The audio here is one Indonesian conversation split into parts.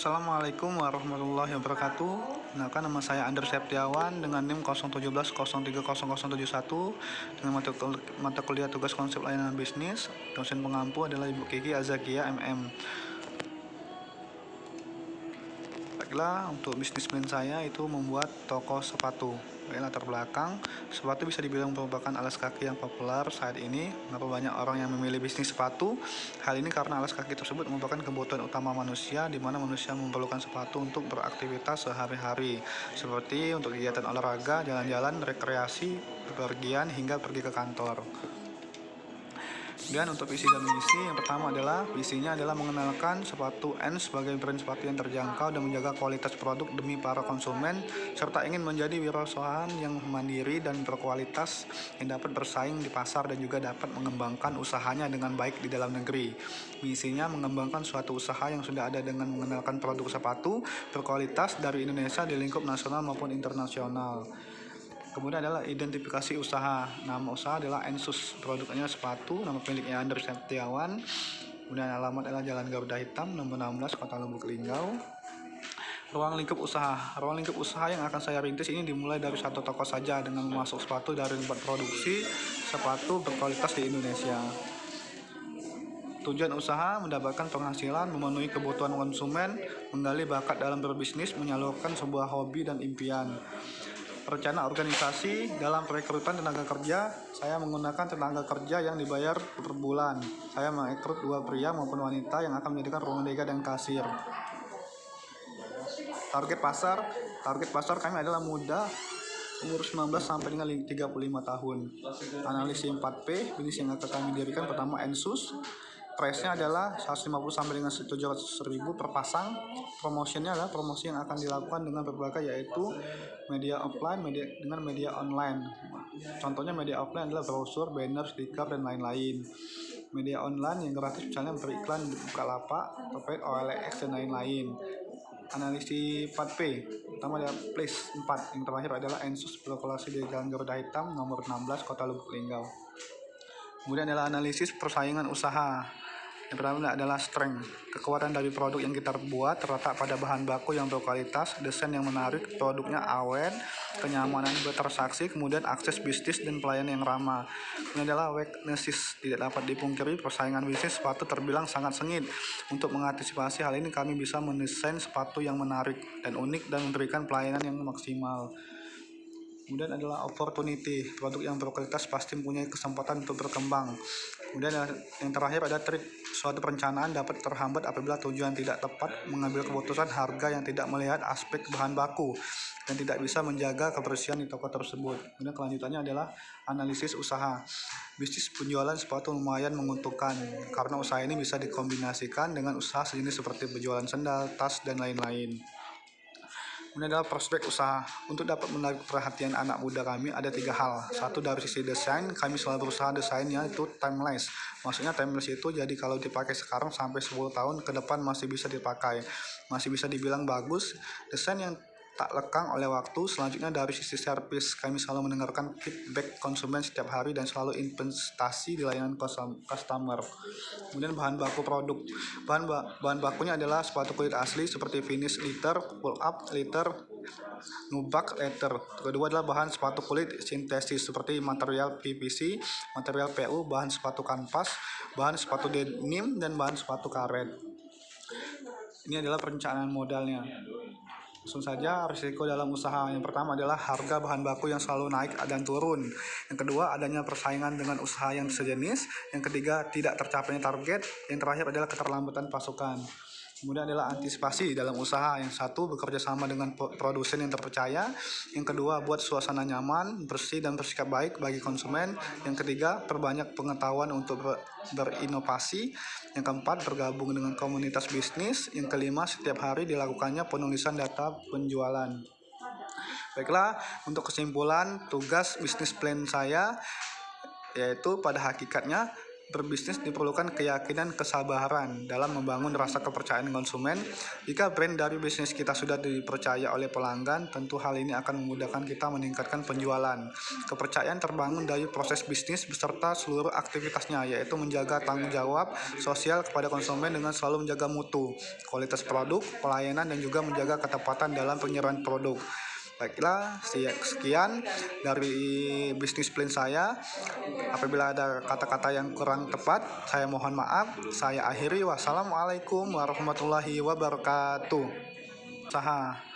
Assalamualaikum warahmatullahi wabarakatuh. Kenalkan, nama saya Andri Septiawan dengan NIM 017030071 dengan mata kuliah tugas konsep layanan bisnis. Dosen pengampu adalah Ibu Kiki Azakia MM. Baiklah, untuk bisnis plan saya itu membuat toko sepatu. Latar belakang, sepatu bisa dibilang merupakan alas kaki yang populer saat ini. Kenapa banyak orang yang memilih bisnis sepatu? Hal ini karena alas kaki tersebut merupakan kebutuhan utama manusia, di mana manusia memerlukan sepatu untuk beraktivitas sehari-hari, seperti untuk kegiatan olahraga, jalan-jalan, rekreasi, bepergian, hingga pergi ke kantor. Dan untuk visi dan misi, yang pertama adalah visinya adalah mengenalkan sepatu Ens sebagai brand sepatu yang terjangkau dan menjaga kualitas produk demi para konsumen, serta ingin menjadi wirausahaan yang mandiri dan berkualitas yang dapat bersaing di pasar dan juga dapat mengembangkan usahanya dengan baik di dalam negeri. Misinya mengembangkan suatu usaha yang sudah ada dengan mengenalkan produk sepatu berkualitas dari Indonesia di lingkup nasional maupun internasional. Kemudian adalah identifikasi usaha. Nama usaha adalah Ensus, produknya sepatu, nama pemiliknya Andri Septiawan. Kemudian alamat adalah Jalan Garuda Hitam, nomor 16, Kota Lubuk Linggau. Ruang lingkup usaha. Ruang lingkup usaha yang akan saya rintis ini dimulai dari satu toko saja dengan memasuk sepatu dari tempat produksi sepatu berkualitas di Indonesia. Tujuan usaha mendapatkan penghasilan, memenuhi kebutuhan konsumen, menggali bakat dalam berbisnis, menyalurkan sebuah hobi dan impian. Rencana organisasi dalam perekrutan tenaga kerja, saya menggunakan tenaga kerja yang dibayar per bulan. Saya merekrut 2 pria maupun wanita yang akan menjadikan ruang dega dan kasir. Target pasar kami adalah muda, umur 19 sampai dengan 35 tahun. Analisis 4P, bisnis yang akan kami dirikan pertama Ensus. Price-nya adalah 150 sampai dengan 700.000 per pasang. Promotionnya adalah promosi yang akan dilakukan dengan berbagai, yaitu media offline dengan media online. Contohnya media offline adalah brosur, banner, stiker, dan lain-lain. Media online yang gratis misalnya beriklan di Bukalapak, Topet, OLX, dan lain-lain. Analisis 4P, pertama adalah Place 4, yang terakhir adalah Ensus berlokasi di Jalan Garuda Hitam, nomor 16, Kota Lubuk Linggau. Kemudian adalah analisis persaingan usaha. Yang pertama adalah strength, kekuatan dari produk yang kita buat terletak pada bahan baku yang berkualitas, desain yang menarik, produknya awet, kenyamanan bertransaksi, kemudian akses bisnis dan pelayanan yang ramah. Ini adalah weaknesses, tidak dapat dipungkiri persaingan bisnis sepatu terbilang sangat sengit. Untuk mengantisipasi hal ini, kami bisa mendesain sepatu yang menarik dan unik dan memberikan pelayanan yang maksimal. Kemudian adalah opportunity, produk yang berkualitas pasti mempunyai kesempatan untuk berkembang. Kemudian yang terakhir ada trik, suatu perencanaan dapat terhambat apabila tujuan tidak tepat, mengambil keputusan harga yang tidak melihat aspek bahan baku, dan tidak bisa menjaga kebersihan di toko tersebut. Kemudian kelanjutannya adalah analisis usaha. Bisnis penjualan sepatu lumayan menguntungkan, karena usaha ini bisa dikombinasikan dengan usaha sejenis seperti berjualan sendal, tas, dan lain-lain. Ini adalah prospek usaha. Untuk dapat menarik perhatian anak muda kami ada 3 hal. Satu, dari sisi desain, kami selalu berusaha desainnya itu timeless. Maksudnya timeless itu jadi kalau dipakai sekarang sampai 10 tahun ke depan masih bisa dipakai, masih bisa dibilang bagus. Desain yang tak lekang oleh waktu. Selanjutnya dari sisi servis, kami selalu mendengarkan feedback konsumen setiap hari dan selalu investasi di layanan customer. Kemudian bahan baku produk. Bahan bakunya adalah sepatu kulit asli seperti finish leather, pull up leather, nubuck leather. Kedua adalah bahan sepatu kulit sintesis seperti material PVC, material PU, bahan sepatu kanvas, bahan sepatu denim, dan bahan sepatu karet. Ini adalah perencanaan modalnya. Langsung saja, risiko dalam usaha. Yang pertama adalah harga bahan baku yang selalu naik dan turun. Yang kedua, adanya persaingan dengan usaha yang sejenis. Yang ketiga, tidak tercapainya target. Yang terakhir adalah keterlambatan pasokan. Kemudian adalah antisipasi dalam usaha. Yang satu, bekerja sama dengan produsen yang terpercaya. Yang kedua, buat suasana nyaman, bersih, dan bersikap baik bagi konsumen. Yang ketiga, perbanyak pengetahuan untuk berinovasi. Yang keempat, bergabung dengan komunitas bisnis. Yang kelima, setiap hari dilakukannya penulisan data penjualan. Baiklah, untuk kesimpulan tugas bisnis plan saya, yaitu pada hakikatnya Berbisnis diperlukan keyakinan kesabaran dalam membangun rasa kepercayaan konsumen. Jika brand dari bisnis kita sudah dipercaya oleh pelanggan, tentu hal ini akan memudahkan kita meningkatkan penjualan. Kepercayaan terbangun dari proses bisnis beserta seluruh aktivitasnya, yaitu menjaga tanggung jawab sosial kepada konsumen dengan selalu menjaga mutu, kualitas produk, pelayanan, dan juga menjaga ketepatan dalam penyerahan produk. Baiklah, sekian dari bisnis plan saya. Apabila ada kata-kata yang kurang tepat, saya mohon maaf. Saya akhiri. Wassalamualaikum warahmatullahi wabarakatuh. Usaha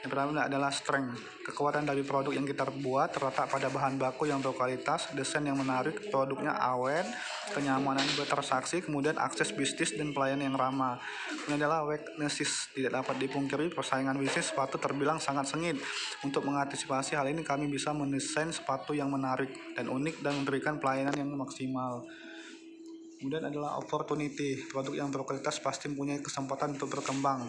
yang pertama adalah strength. Kekuatan dari produk yang kita buat terletak pada bahan baku yang berkualitas, desain yang menarik, produknya awet, kenyamanan bertransaksi, kemudian akses bisnis dan pelayanan yang ramah. Ini adalah weaknesses. Tidak dapat dipungkiri, persaingan bisnis sepatu terbilang sangat sengit. Untuk mengantisipasi hal ini, kami bisa mendesain sepatu yang menarik dan unik dan memberikan pelayanan yang maksimal. Kemudian adalah opportunity. Produk yang berkualitas pasti mempunyai kesempatan untuk berkembang.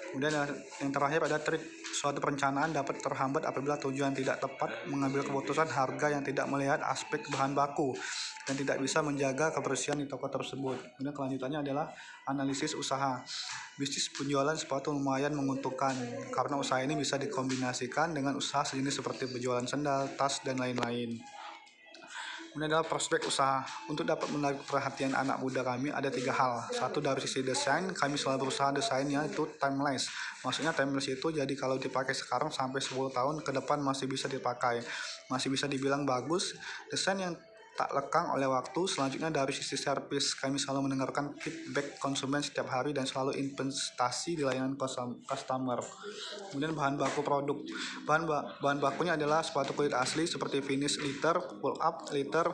Kemudian yang terakhir ada threat. Suatu perencanaan dapat terhambat apabila tujuan tidak tepat, mengambil keputusan harga yang tidak melihat aspek bahan baku, dan tidak bisa menjaga kebersihan di toko tersebut. Kemudian kelanjutannya adalah analisis usaha. Bisnis penjualan sepatu lumayan menguntungkan karena usaha ini bisa dikombinasikan dengan usaha sejenis seperti berjualan sendal, tas, dan lain-lain. Kemudian adalah prospek usaha. Untuk dapat menarik perhatian anak muda kami ada 3 hal. Satu, dari sisi desain, kami selalu berusaha desainnya itu timeless. Maksudnya timeless itu jadi kalau dipakai sekarang sampai 10 tahun ke depan masih bisa dipakai, masih bisa dibilang bagus. Desain yang tak lekang oleh waktu. Selanjutnya dari sisi servis, kami selalu mendengarkan feedback konsumen setiap hari dan selalu investasi di layanan customer. Kemudian bahan baku produk. Bahan bakunya adalah sepatu kulit asli seperti finish leather, pull up leather,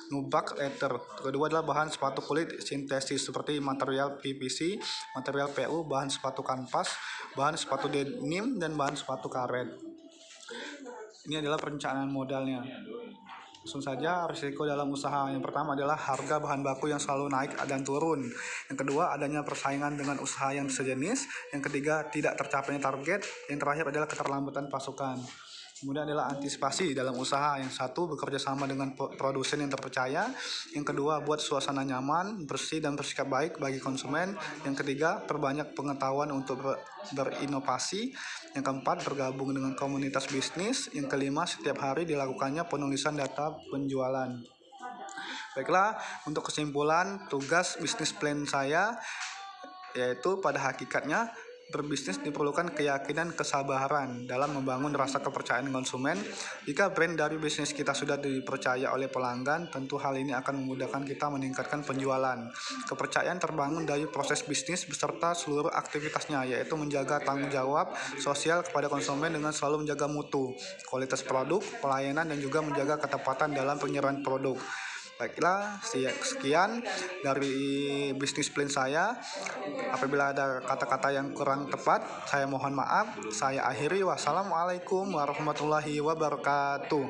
nubuck leather. Kedua adalah bahan sepatu kulit sintesis seperti material PVC, material PU, bahan sepatu kanvas, bahan sepatu denim, dan bahan sepatu karet. Ini adalah perencanaan modalnya. Langsung saja risiko dalam usaha. Yang pertama adalah harga bahan baku yang selalu naik dan turun. Yang kedua, adanya persaingan dengan usaha yang sejenis. Yang ketiga, tidak tercapainya target. Yang terakhir adalah keterlambatan pasokan. Kemudian adalah antisipasi dalam usaha. Yang satu, bekerja sama dengan produsen yang terpercaya. Yang kedua, buat suasana nyaman, bersih, dan bersikap baik bagi konsumen. Yang ketiga, perbanyak pengetahuan untuk berinovasi. Yang keempat, bergabung dengan komunitas bisnis. Yang kelima, setiap hari dilakukannya penulisan data penjualan. Baiklah, untuk kesimpulan tugas bisnis plan saya yaitu pada hakikatnya berbisnis diperlukan keyakinan kesabaran dalam membangun rasa kepercayaan konsumen. Jika brand dari bisnis kita sudah dipercaya oleh pelanggan, tentu hal ini akan memudahkan kita meningkatkan penjualan. Kepercayaan terbangun dari proses bisnis beserta seluruh aktivitasnya, yaitu menjaga tanggung jawab sosial kepada konsumen dengan selalu menjaga mutu, kualitas produk, pelayanan, dan juga menjaga ketepatan dalam penyerahan produk. Baiklah, sekian dari bisnis plan saya. Apabila ada kata-kata yang kurang tepat, saya mohon maaf. Saya akhiri. Wassalamualaikum warahmatullahi wabarakatuh.